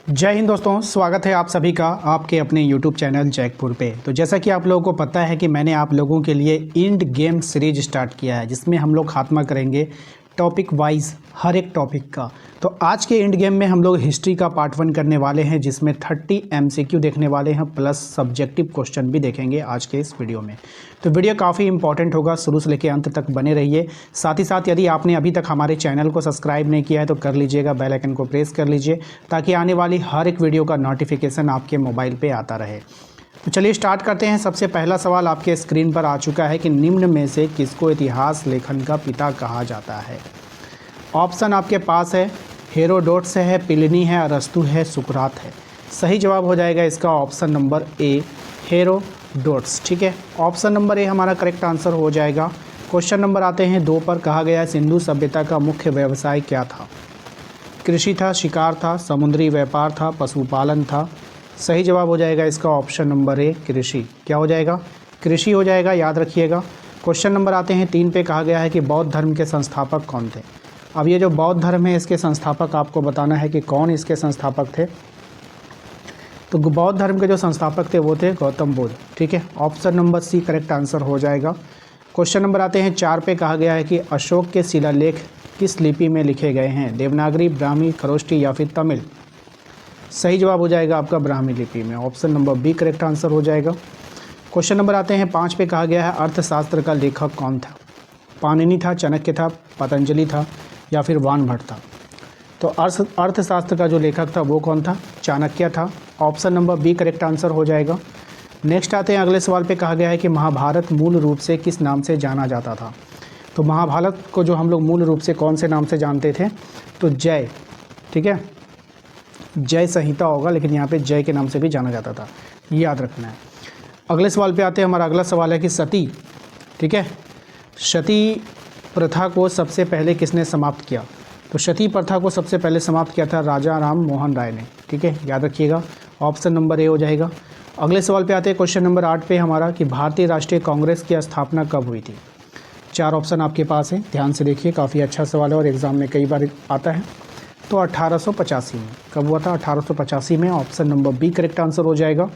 जय हिंद दोस्तों, स्वागत है आप सभी का आपके अपने YouTube चैनल जैकपुर पे। तो जैसा कि आप लोगों को पता है कि मैंने आप लोगों के लिए इंड गेम सीरीज स्टार्ट किया है, जिसमें हम लोग खात्मा करेंगे टॉपिक वाइज हर एक टॉपिक का। तो आज के इंड गेम में हम लोग हिस्ट्री का पार्ट 1 करने वाले हैं, जिसमें 30 MCQ देखने वाले हैं प्लस सब्जेक्टिव क्वेश्चन भी देखेंगे आज के इस वीडियो में। तो वीडियो काफ़ी इंपॉर्टेंट होगा, शुरू से लेकर अंत तक बने रहिए। साथ ही साथ यदि आपने अभी तक हमारे चैनल को सब्सक्राइब नहीं किया है तो कर लीजिएगा, बेल आइकन को प्रेस कर लीजिए ताकि आने वाली हर एक वीडियो का नोटिफिकेशन आपके मोबाइल पे आता रहे। तो चलिए स्टार्ट करते हैं। सबसे पहला सवाल आपके स्क्रीन पर आ चुका है कि निम्न में से किसको इतिहास लेखन का पिता कहा जाता है। ऑप्शन आपके पास है, हेरोडोटस है, प्लिनी है, अरस्तु है, सुकरात है। सही जवाब हो जाएगा इसका ऑप्शन नंबर ए, हेरोडोटस। ठीक है, ऑप्शन नंबर ए हमारा करेक्ट आंसर हो जाएगा। क्वेश्चन नंबर आते हैं 2 पर। कहा गया है सिंधु सभ्यता का मुख्य व्यवसाय क्या था। कृषि था, शिकार था, समुद्री व्यापार था, पशुपालन था। सही जवाब हो जाएगा इसका ऑप्शन नंबर ए, कृषि। क्या हो जाएगा? कृषि हो जाएगा, याद रखिएगा। क्वेश्चन नंबर आते हैं 3 पे। कहा गया है कि बौद्ध धर्म के संस्थापक कौन थे। अब ये जो बौद्ध धर्म है इसके संस्थापक आपको बताना है कि कौन इसके संस्थापक थे। तो बौद्ध धर्म के जो संस्थापक थे वो थे गौतम बुद्ध। ठीक है, option number C correct answer हो जाएगा। क्वेश्चन नंबर आते हैं 4 पे। कहा गया है कि अशोक के शिलालेख किस लिपि में लिखे गए हैं। देवनागरी, ब्राह्मी, खरोष्टी या फिर तमिल। सही जवाब हो जाएगा आपका ब्राह्मी लिपि में। Option number B correct answer हो जाएगा। क्वेश्चन नंबर आते हैं 5 पे। कहा गया है अर्थशास्त्र का लेखक कौन था। पाणिनि था, चाणक्य था, पतंजलि था या फिर वानभट्ट था। तो अर्थशास्त्र का जो लेखक था वो कौन था? चाणक्य था। Option number B correct answer हो जाएगा। नेक्स्ट आते हैं अगले सवाल पे। कहा गया है कि महाभारत मूल रूप से किस नाम से जाना जाता था। तो महाभारत को जो हम लोग मूल रूप से कौन से नाम से जानते थे, तो जय। ठीक है, जय संहिता होगा, लेकिन यहाँ पे जय के नाम से भी जाना जाता था, ये याद रखना है। अगले सवाल पे आते हैं। हमारा अगला सवाल है कि सती, ठीक है, सती प्रथा को सबसे पहले किसने समाप्त किया। तो सती प्रथा को सबसे पहले समाप्त किया था राजा राम मोहन राय ने। ठीक है, याद रखिएगा, ऑप्शन नंबर ए हो जाएगा। अगले सवाल पे आते हैं क्वेश्चन नंबर 8 पे हमारा कि भारतीय राष्ट्रीय कांग्रेस की स्थापना कब हुई थी। 4 ऑप्शन आपके पास है, ध्यान से देखिए, काफ़ी अच्छा सवाल है और एग्ज़ाम में कई बार आता है। तो 1885 में। कब हुआ था? 1885 में। Option number B correct answer हो जाएगा।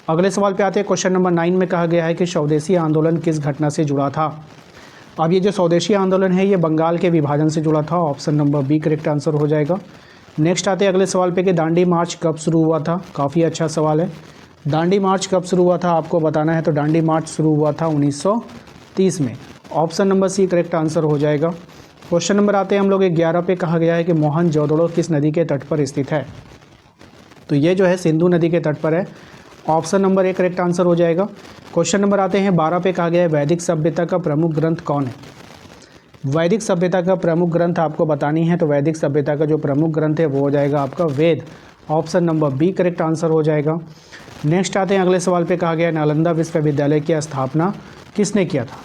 अगले सवाल पे आते हैं क्वेश्चन नंबर 9 में। कहा गया है कि स्वदेशी आंदोलन किस घटना से जुड़ा था। अब ये जो स्वदेशी आंदोलन है ये बंगाल के विभाजन से जुड़ा था। Option number B correct answer हो जाएगा। नेक्स्ट आते हैं अगले सवाल पे कि दांडी मार्च कब शुरू हुआ था। काफ़ी अच्छा सवाल है। दांडी मार्च कब शुरू हुआ था आपको बताना है। तो दांडी मार्च शुरू हुआ था 1930 में। Option number C correct answer हो जाएगा। क्वेश्चन नंबर आते हैं हम लोग 11 पे। कहा गया है कि मोहनजोदड़ो किस नदी के तट पर स्थित है। तो ये जो है सिंधु नदी के तट पर है। Option number A correct answer हो जाएगा। क्वेश्चन नंबर आते हैं 12 पे। कहा गया है वैदिक सभ्यता का प्रमुख ग्रंथ कौन है। वैदिक सभ्यता का प्रमुख ग्रंथ आपको बतानी है। तो वैदिक सभ्यता का जो प्रमुख ग्रंथ है वो हो जाएगा आपका वेद। Option number B correct answer हो जाएगा। नेक्स्ट आते हैं अगले सवाल पे। कहा गया है नालंदा विश्वविद्यालय की स्थापना किसने किया था।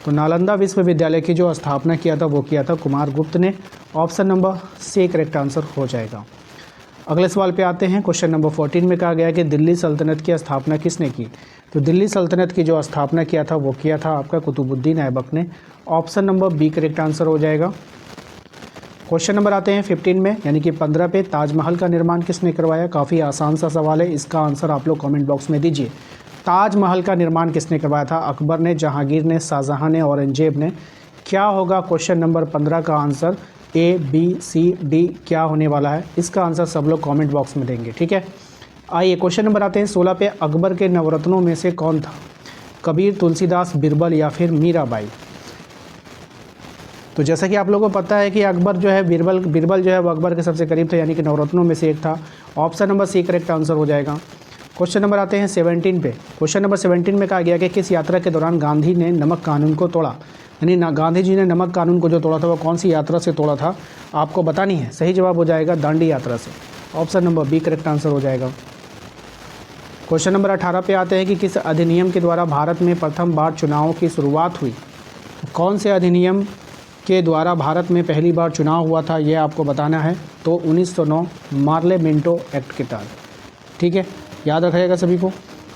तो नालंदा विश्वविद्यालय की जो स्थापना किया था वो किया था कुमारगुप्त ने। Option number C correct answer हो जाएगा। अगले सवाल पे आते हैं क्वेश्चन नंबर 14 में। कहा गया है कि दिल्ली सल्तनत की स्थापना किसने की। तो दिल्ली सल्तनत की जो स्थापना किया था वो किया था आपका कुतुबुद्दीन ऐबक ने। Option number B correct answer हो जाएगा। क्वेश्चन नंबर आते हैं 15 में, यानी कि 15 पे। ताजमहल का निर्माण किसने करवाया। काफ़ी आसान सा सवाल है, इसका आंसर आप लोग कमेंट बॉक्स में दीजिए। ताजमहल का निर्माण किसने करवाया था। अकबर ने, जहांगीर ने, शाहजहां ने, औरंगजेब ने। क्या होगा क्वेश्चन नंबर 15 का आंसर। ए, बी, सी, डी क्या होने वाला है, इसका आंसर सब लोग कमेंट बॉक्स में देंगे। ठीक है, आइए क्वेश्चन नंबर आते हैं 16 पे। अकबर के नवरत्नों में से कौन था। कबीर, तुलसीदास, बीरबल या फिर मीराबाई। तो जैसा कि आप लोगों को पता है कि अकबर जो है बीरबल जो है वो अकबर के सबसे करीब थे, यानी कि नवरत्नों में से एक था। Option number C correct answer हो जाएगा। क्वेश्चन नंबर आते हैं 17 पे। क्वेश्चन नंबर 17 में कहा गया कि किस यात्रा के दौरान गांधी ने नमक कानून को तोड़ा। यानी गांधी जी ने नमक कानून को जो तोड़ा था वो कौन सी यात्रा से तोड़ा था आपको बतानी है। सही जवाब हो जाएगा दांडी यात्रा से। Option number B correct answer हो जाएगा। क्वेश्चन नंबर 18 पे आते हैं कि किस अधिनियम के द्वारा भारत में प्रथम बार चुनावों की शुरुआत हुई। कौन से अधिनियम के द्वारा भारत में पहली बार चुनाव हुआ था ये आपको बताना है। तो 1909 मार्ले मिंटो एक्ट के तहत। ठीक है, याद रखिएगा सभी को।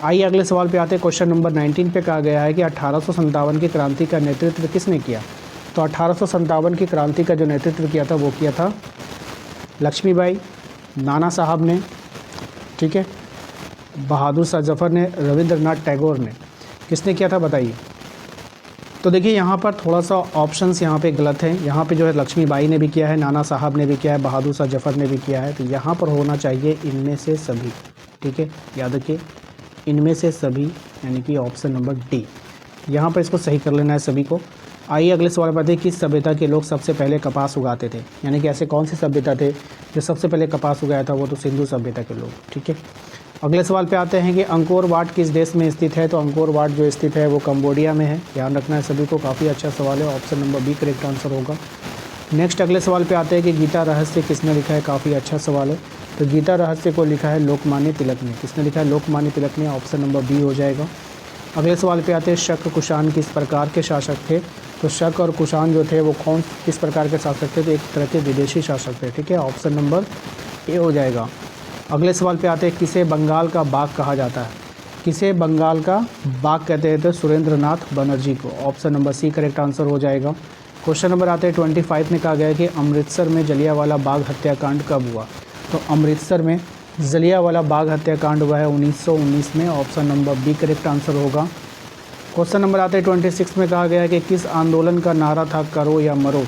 आइए अगले सवाल पे आते हैं। क्वेश्चन नंबर 19 पे कहा गया है कि 1857 की क्रांति का नेतृत्व किसने किया। तो 1857 की क्रांति का जो नेतृत्व किया था वो किया था लक्ष्मीबाई, नाना साहब ने, ठीक है। बहादुर शाह जफ़र ने, रविंद्रनाथ टैगोर ने, किसने किया था बताइए। तो देखिए यहाँ पर थोड़ा सा ऑप्शंस यहाँ पे गलत हैं। यहाँ पे जो है लक्ष्मीबाई ने भी किया है, नाना साहब ने भी किया है, बहादुर शाह जफ़र ने भी किया है। तो यहाँ पर होना चाहिए इनमें से सभी, ठीक है, याद रखिए इनमें से सभी, यानी कि ऑप्शन नंबर डी। यहाँ पर इसको सही कर लेना है सभी को। आइए अगले सवाल पर आते हैं। किस सभ्यता के लोग सबसे पहले कपास उगाते थे, यानी कि ऐसे कौन सी सभ्यता थे जो सबसे पहले कपास उगाया था, वो तो सिंधु सभ्यता के लोग, ठीक है। अगले सवाल पे आते हैं कि अंकोर वाट किस देश में स्थित है। तो अंकोर वाट जो स्थित है वो कंबोडिया में है, ध्यान रखना है सभी को। काफ़ी अच्छा सवाल है, option number B correct answer होगा। नेक्स्ट अगले सवाल पे आते हैं कि गीता रहस्य किसने लिखा है। काफ़ी अच्छा सवाल है। तो गीता रहस्य को लिखा है लोकमान्य तिलक ने। किसने लिखा है? लोकमान्य तिलक ने, ऑप्शन नंबर बी हो जाएगा। अगले सवाल पे आते हैं शक कुषाण किस प्रकार के शासक थे। तो शक और कुषाण जो थे वो किस प्रकार के शासक थे? तो एक तरह के विदेशी शासक थे, ठीक है, ऑप्शन नंबर ए हो जाएगा। अगले सवाल पे आते हैं किसे बंगाल का बाघ कहा जाता है। किसे बंगाल का बाघ कहते हैं? तो सुरेंद्रनाथ बनर्जी को, option number C correct answer हो जाएगा। क्वेश्चन नंबर आते हैं 25 में कहा गया है कि अमृतसर में जलियांवाला बाग हत्याकांड कब हुआ। तो अमृतसर में जलियांवाला बाग हत्याकांड हुआ है 1919 में, option number B correct answer होगा। क्वेश्चन नंबर आते हैं 26 में कहा गया है कि किस आंदोलन का नारा था करो या मरो।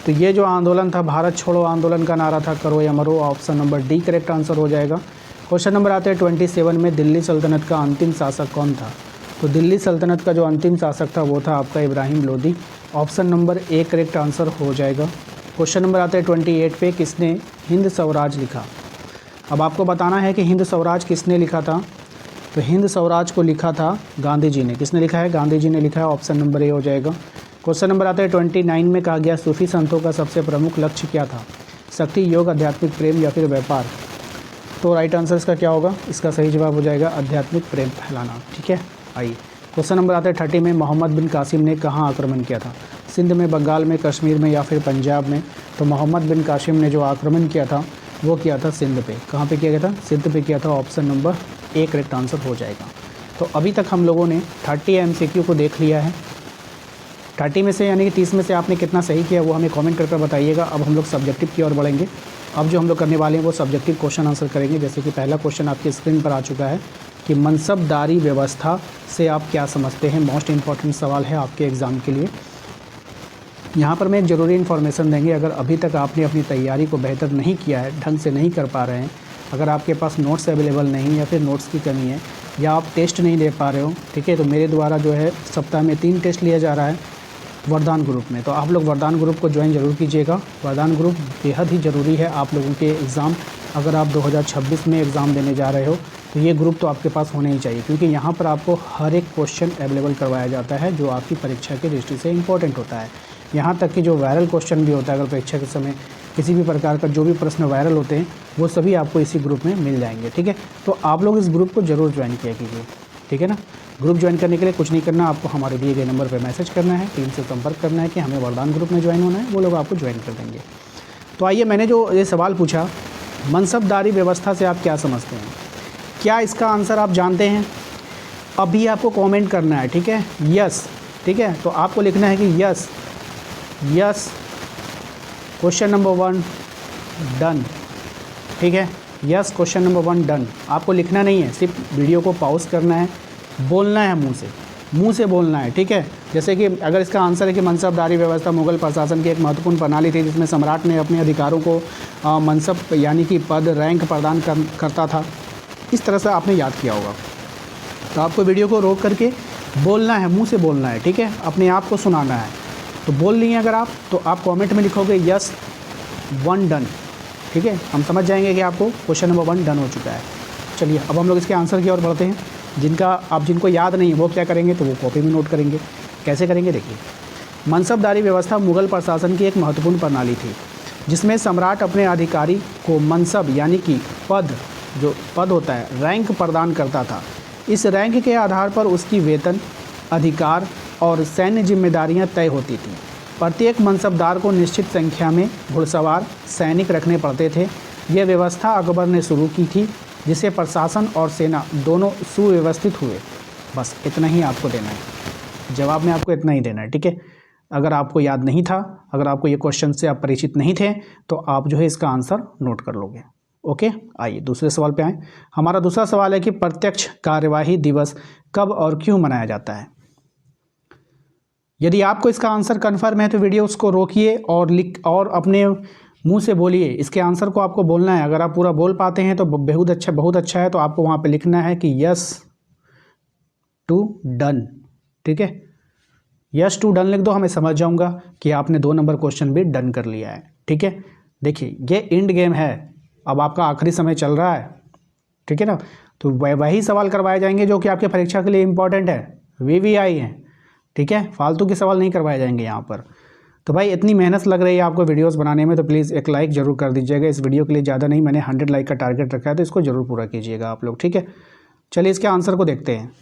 तो ये जो आंदोलन था भारत छोड़ो आंदोलन का नारा था करो या मरो, option number D correct answer हो जाएगा। क्वेश्चन नंबर आते हैं 27 में दिल्ली सल्तनत का अंतिम शासक कौन था। तो दिल्ली सल्तनत का जो अंतिम शासक था वो था आपका Ibrahim Lodi, option number A correct answer हो जाएगा। क्वेश्चन नंबर आते हैं 28 पे किसने हिंद स्वराज लिखा। अब आपको बताना है कि हिंद स्वराज किसने लिखा था। तो हिंद स्वराज को लिखा था गांधी जी ने। किसने लिखा है? गांधी जी ने लिखा है, ऑप्शन नंबर ए हो जाएगा। क्वेश्चन नंबर आता है 29 में कहा गया सूफी संतों का सबसे प्रमुख लक्ष्य क्या था। शक्ति, योग, आध्यात्मिक प्रेम या फिर व्यापार। तो राइट आंसर इसका क्या होगा? इसका सही जवाब हो जाएगा आध्यात्मिक प्रेम फैलाना, ठीक है। आइए क्वेश्चन नंबर आता है 30 में मोहम्मद बिन कासिम ने कहाँ आक्रमण किया था। सिंध में, बंगाल में, कश्मीर में या फिर पंजाब में। तो मोहम्मद बिन कासिम ने जो आक्रमण किया था वो किया था सिंध पे। कहाँ पे किया गया था? सिंध पे किया था, option number A correct answer हो जाएगा। तो अभी तक हम लोगों ने 30 MCQ को देख लिया है। 30 में से यानी कि 30 में से आपने कितना सही किया वो हमें कमेंट करके बताइएगा। अब हम लोग सब्जेक्टिव की ओर बढ़ेंगे। अब जो हम लोग करने वाले हैं वो सब्जेक्टिव क्वेश्चन आंसर करेंगे। जैसे कि पहला क्वेश्चन आपकी स्क्रीन पर आ चुका है कि मनसबदारी व्यवस्था से आप क्या समझते हैं। मोस्ट इंपॉर्टेंट सवाल है आपके एग्ज़ाम के लिए। यहाँ पर मैं एक ज़रूरी इन्फॉर्मेशन देंगे। अगर अभी तक आपने अपनी तैयारी को बेहतर नहीं किया है, ढंग से नहीं कर पा रहे हैं, अगर आपके पास नोट्स अवेलेबल नहीं या फिर नोट्स की कमी है या आप टेस्ट नहीं दे पा रहे हो, ठीक है, तो मेरे द्वारा जो है सप्ताह में 3 टेस्ट लिया जा रहा है वरदान ग्रुप में। तो आप लोग वरदान ग्रुप को ज्वाइन ज़रूर कीजिएगा। वरदान ग्रुप बेहद ही ज़रूरी है आप लोगों के एग्ज़ाम, अगर आप 2026 में एग्ज़ाम देने जा रहे हो तो ये ग्रुप तो आपके पास होना ही चाहिए, क्योंकि यहाँ पर आपको हर एक क्वेश्चन अवेलेबल करवाया जाता है जो आपकी परीक्षा की दृष्टि से इम्पोर्टेंट होता है। यहाँ तक कि जो वायरल क्वेश्चन भी होता है, अगर परीक्षा के समय किसी भी प्रकार का जो भी प्रश्न वायरल होते हैं वो सभी आपको इसी ग्रुप में मिल जाएंगे, ठीक है। तो आप लोग इस ग्रुप को ज़रूर ज्वाइन किया कीजिए, ठीक है ना। ग्रुप ज्वाइन करने के लिए कुछ नहीं करना, आपको हमारे दिए गए नंबर पर मैसेज करना है, टीम से संपर्क करना है कि हमें वरदान ग्रुप में ज्वाइन होना है, वो लोग आपको ज्वाइन कर देंगे। तो आइए, मैंने जो ये सवाल पूछा मनसबदारी व्यवस्था से आप क्या समझते हैं, क्या इसका आंसर आप जानते हैं? अभी आपको कमेंट करना है, ठीक है, यस, ठीक है। तो आपको लिखना है कि yes yes, question number 1 done, ठीक है, यस क्वेश्चन नंबर 1 डन। आपको लिखना नहीं है, सिर्फ वीडियो को पॉज करना है, बोलना है मुंह से बोलना है, ठीक है। जैसे कि अगर इसका आंसर है कि मनसबदारी व्यवस्था मुगल प्रशासन की एक महत्वपूर्ण प्रणाली थी जिसमें सम्राट ने अपने अधिकारों को मनसब यानी कि पद, रैंक प्रदान करता था, इस तरह से आपने याद किया होगा। तो आपको वीडियो को रोक करके बोलना है, मुंह से बोलना है, ठीक है, अपने आप को सुनाना है। तो बोल लिए अगर आप, तो आप कमेंट में लिखोगे यस 1 डन, ठीक है, हम समझ जाएंगे कि आपको क्वेश्चन नंबर 1 डन हो चुका है। चलिए अब हम लोग इसके आंसर की ओर बढ़ते हैं। जिनको याद नहीं वो क्या करेंगे, तो वो कॉपी में नोट करेंगे। कैसे करेंगे देखिए। मनसबदारी व्यवस्था मुगल प्रशासन की एक महत्वपूर्ण प्रणाली थी जिसमें सम्राट अपने अधिकारी को मनसब यानी कि पद, जो पद होता है, रैंक प्रदान करता था। इस रैंक के आधार पर उसकी वेतन, अधिकार और सैन्य जिम्मेदारियां तय होती थीं। प्रत्येक मनसबदार को निश्चित संख्या में घुड़सवार सैनिक रखने पड़ते थे। यह व्यवस्था अकबर ने शुरू की थी जिससे प्रशासन और सेना दोनों सुव्यवस्थित हुए। बस इतना ही आपको देना है, जवाब में आपको इतना ही देना है, ठीक है। अगर आपको याद नहीं था, अगर आपको ये क्वेश्चन से आप परिचित नहीं थे, तो आप जो है इसका आंसर नोट कर लोगे। ओके, आइए दूसरे सवाल पे आएँ। हमारा दूसरा सवाल है कि प्रत्यक्ष कार्यवाही दिवस कब और क्यों मनाया जाता है। यदि आपको इसका आंसर कन्फर्म है तो वीडियो उसको रोकिए और अपने मुंह से बोलिए। इसके आंसर को आपको बोलना है। अगर आप पूरा बोल पाते हैं तो बहुत अच्छा है। तो आपको वहाँ पे लिखना है कि यस टू डन। ठीक है, यस टू डन लिख दो, हमें समझ जाऊंगा कि आपने 2 नंबर क्वेश्चन भी डन कर लिया है। ठीक है, देखिए ये एंड गेम है, अब आपका आखिरी समय चल रहा है। ठीक है ना, तो वही सवाल करवाए जाएंगे जो कि आपके परीक्षा के लिए इंपॉर्टेंट है, VVI हैं। ठीक है, फालतू के सवाल नहीं करवाए जाएंगे यहाँ पर। तो भाई इतनी मेहनत लग रही है आपको वीडियोस बनाने में, तो प्लीज़ एक लाइक ज़रूर कर दीजिएगा। इस वीडियो के लिए ज़्यादा नहीं, मैंने 100 लाइक का टारगेट रखा है, तो इसको ज़रूर पूरा कीजिएगा आप लोग। ठीक है, चलिए इसके आंसर को देखते हैं।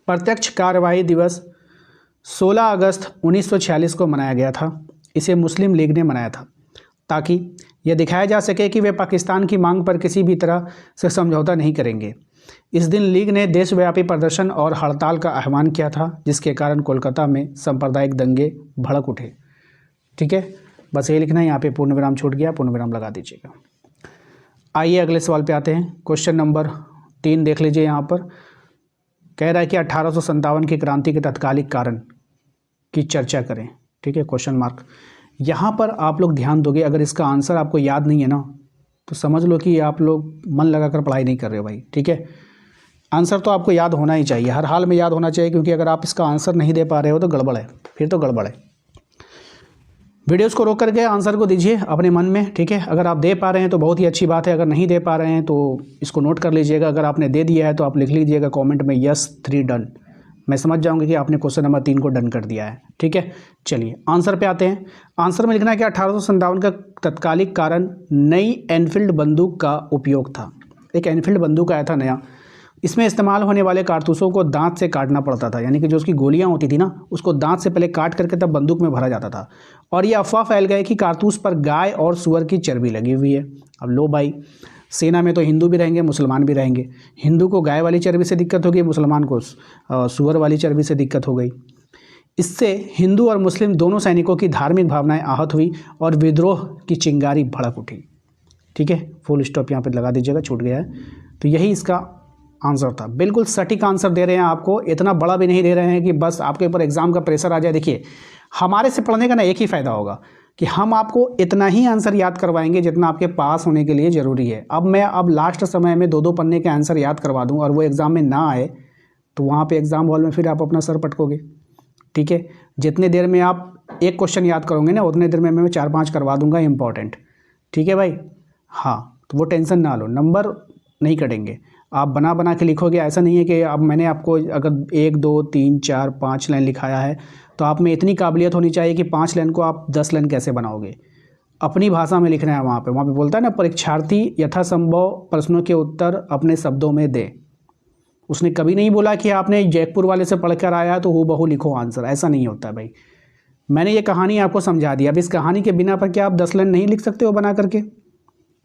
प्रत्यक्ष कार्यवाही दिवस 16 अगस्त 1946 को मनाया गया था। इसे मुस्लिम लीग ने मनाया था ताकि यह दिखाया जा सके कि वे पाकिस्तान की मांग पर किसी भी तरह से समझौता नहीं करेंगे। इस दिन लीग ने देशव्यापी प्रदर्शन और हड़ताल का आह्वान किया था, जिसके कारण कोलकाता में सांप्रदायिक दंगे भड़क उठे। ठीक है, बस ये लिखना है, यहाँ पे पूर्ण विराम छूट गया, पूर्ण विराम लगा दीजिएगा। आइए अगले सवाल पे आते हैं। क्वेश्चन नंबर 3 देख लीजिए। यहाँ पर कह रहा है कि 1857 की क्रांति के तत्कालिक कारण की चर्चा करें। ठीक है, क्वेश्चन मार्क। यहाँ पर आप लोग ध्यान दोगे, अगर इसका आंसर आपको याद नहीं है ना, तो समझ लो कि आप लोग मन लगाकर पढ़ाई नहीं कर रहे हो भाई। ठीक है, आंसर तो आपको याद होना ही चाहिए, हर हाल में याद होना चाहिए, क्योंकि अगर आप इसका आंसर नहीं दे पा रहे हो तो गड़बड़ है, फिर तो गड़बड़ है। वीडियोस को रोक करके आंसर को दीजिए अपने मन में। ठीक है, अगर आप दे पा रहे हैं तो बहुत ही अच्छी बात है, अगर नहीं दे पा रहे हैं तो इसको नोट कर लीजिएगा। अगर आपने दे दिया है तो आप लिख लीजिएगा कॉमेंट में यस 3 डन। मैं समझ जाऊंगा कि आपने क्वेश्चन नंबर 3 को डन कर दिया है। ठीक है, चलिए आंसर पे आते हैं। आंसर में लिखना है कि 1857 का तत्कालिक कारण नई एनफील्ड बंदूक का उपयोग था। एक एनफील्ड बंदूक आया था नया, इसमें इस्तेमाल होने वाले कारतूसों को दांत से काटना पड़ता था, यानी कि जो उसकी गोलियां होती थी ना, उसको दांत से पहले काट करके तब बंदूक में भरा जाता था। और ये अफवाह फैल गई कि कारतूस पर गाय और सुअर की चर्बी लगी हुई है। अब लो भाई, सेना में तो हिंदू भी रहेंगे मुसलमान भी रहेंगे। हिंदू को गाय वाली चर्बी से दिक्कत होगी, मुसलमान को सुअर वाली चर्बी से दिक्कत हो गई। इससे हिंदू और मुस्लिम दोनों सैनिकों की धार्मिक भावनाएं आहत हुई और विद्रोह की चिंगारी भड़क उठी। ठीक है, फुल स्टॉप यहाँ पे लगा दीजिएगा, छूट गया है। तो यही इसका आंसर था। बिल्कुल सटीक आंसर दे रहे हैं आपको, इतना बड़ा भी नहीं दे रहे हैं कि बस आपके ऊपर एग्जाम का प्रेशर आ जाए। देखिए, हमारे से पढ़ने का ना एक ही फ़ायदा होगा कि हम आपको इतना ही आंसर याद करवाएंगे जितना आपके पास होने के लिए ज़रूरी है। अब लास्ट समय में 2-2 पन्ने के आंसर याद करवा दूँ और वो एग्ज़ाम में ना आए, तो वहाँ पे एग्ज़ाम हॉल में फिर आप अपना सर पटकोगे। ठीक है, जितने देर में आप एक क्वेश्चन याद करोगे ना, उतने देर में मैं 4-5 करवा दूंगा इंपॉर्टेंट। ठीक है भाई, हाँ, तो वो टेंशन ना लो, नंबर नहीं कटेंगे। आप बना बना के लिखोगे, ऐसा नहीं है कि अब मैंने आपको अगर 1 2 3 4 5 लाइन लिखाया है तो आप में इतनी काबिलियत होनी चाहिए कि 5 लाइन को आप 10 लाइन कैसे बनाओगे। अपनी भाषा में लिखना है। वहाँ पे बोलता है ना, परीक्षार्थी यथासंभव प्रश्नों के उत्तर अपने शब्दों में दे। उसने कभी नहीं बोला कि आपने जयपुर वाले से पढ़कर आया तो हूबहू लिखो आंसर, ऐसा नहीं होता भाई। मैंने ये कहानी आपको समझा दी। अब इस कहानी के बिना पर क्या आप 10 लाइन नहीं लिख सकते हो बना करके?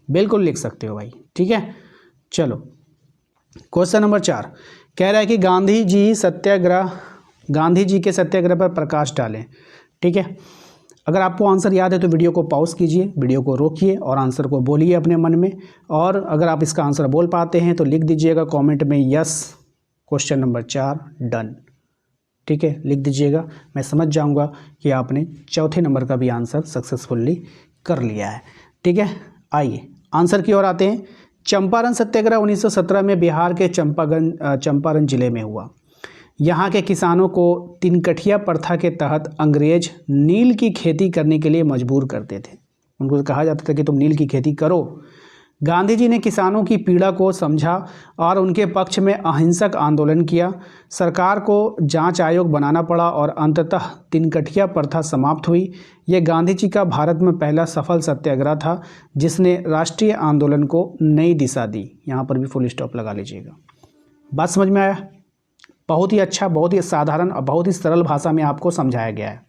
बिल्कुल लिख सकते हो भाई। ठीक है, चलो क्वेश्चन नंबर 4 कह रहा है कि गांधी जी के सत्याग्रह पर प्रकाश डालें। ठीक है, अगर आपको आंसर याद है तो वीडियो को पॉज कीजिए, वीडियो को रोकिए और आंसर को बोलिए अपने मन में। और अगर आप इसका आंसर बोल पाते हैं तो लिख दीजिएगा कमेंट में यस क्वेश्चन नंबर 4 डन। ठीक है, लिख दीजिएगा, मैं समझ जाऊंगा कि आपने चौथे नंबर का भी आंसर सक्सेसफुली कर लिया है। ठीक है, आइए आंसर की ओर आते हैं। चंपारण सत्याग्रह 1917 में बिहार के चंपारण जिले में हुआ। यहाँ के किसानों को तिनकठिया प्रथा के तहत अंग्रेज नील की खेती करने के लिए मजबूर करते थे। उनको कहा जाता था कि तुम नील की खेती करो। गांधी जी ने किसानों की पीड़ा को समझा और उनके पक्ष में अहिंसक आंदोलन किया। सरकार को जांच आयोग बनाना पड़ा और अंततः तिनकठिया प्रथा समाप्त हुई। ये गांधी जी का भारत में पहला सफल सत्याग्रह था जिसने राष्ट्रीय आंदोलन को नई दिशा दी। यहाँ पर भी फुल स्टॉप लगा लीजिएगा। बात समझ में आया? बहुत ही अच्छा, बहुत ही साधारण और बहुत ही सरल भाषा में आपको समझाया गया है।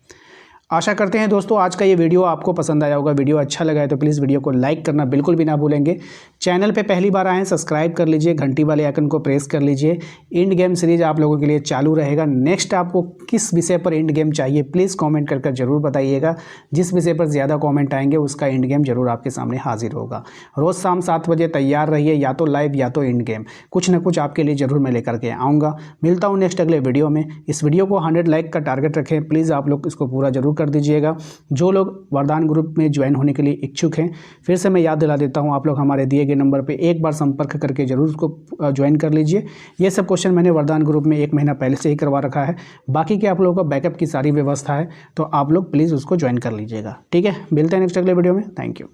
आशा करते हैं दोस्तों आज का ये वीडियो आपको पसंद आया होगा। वीडियो अच्छा लगा है तो प्लीज़ वीडियो को लाइक करना बिल्कुल भी ना भूलेंगे। चैनल पे पहली बार आए हैं सब्सक्राइब कर लीजिए, घंटी वाले आइकन को प्रेस कर लीजिए। इंड गेम सीरीज आप लोगों के लिए चालू रहेगा। नेक्स्ट आपको किस विषय पर इंड गेम चाहिए प्लीज़ कॉमेंट कर ज़रूर बताइएगा। जिस विषय पर ज़्यादा कॉमेंट आएंगे उसका इंड गेम जरूर आपके सामने हाजिर होगा। रोज़ शाम 7 बजे तैयार रहिए, या तो लाइव या तो इंड गेम, कुछ ना कुछ आपके लिए ज़रूर मैं लेकर के आऊँगा। मिलता हूँ नेक्स्ट अगले वीडियो में। इस वीडियो को 100 लाइक का टारगेट रखें, प्लीज़ आप लोग इसको पूरा जरूर कर दीजिएगा। जो लोग वरदान ग्रुप में ज्वाइन होने के लिए इच्छुक हैं, फिर से मैं याद दिला देता हूं, आप लोग हमारे दिए गए नंबर पे एक बार संपर्क करके जरूर उसको ज्वाइन कर लीजिए। ये सब क्वेश्चन मैंने वरदान ग्रुप में 1 महीना पहले से ही करवा रखा है। बाकी के आप लोगों का बैकअप की सारी व्यवस्था है, तो आप लोग प्लीज़ उसको ज्वाइन कर लीजिएगा। ठीक है, मिलते हैं नेक्स्ट अगले वीडियो में। Thank you.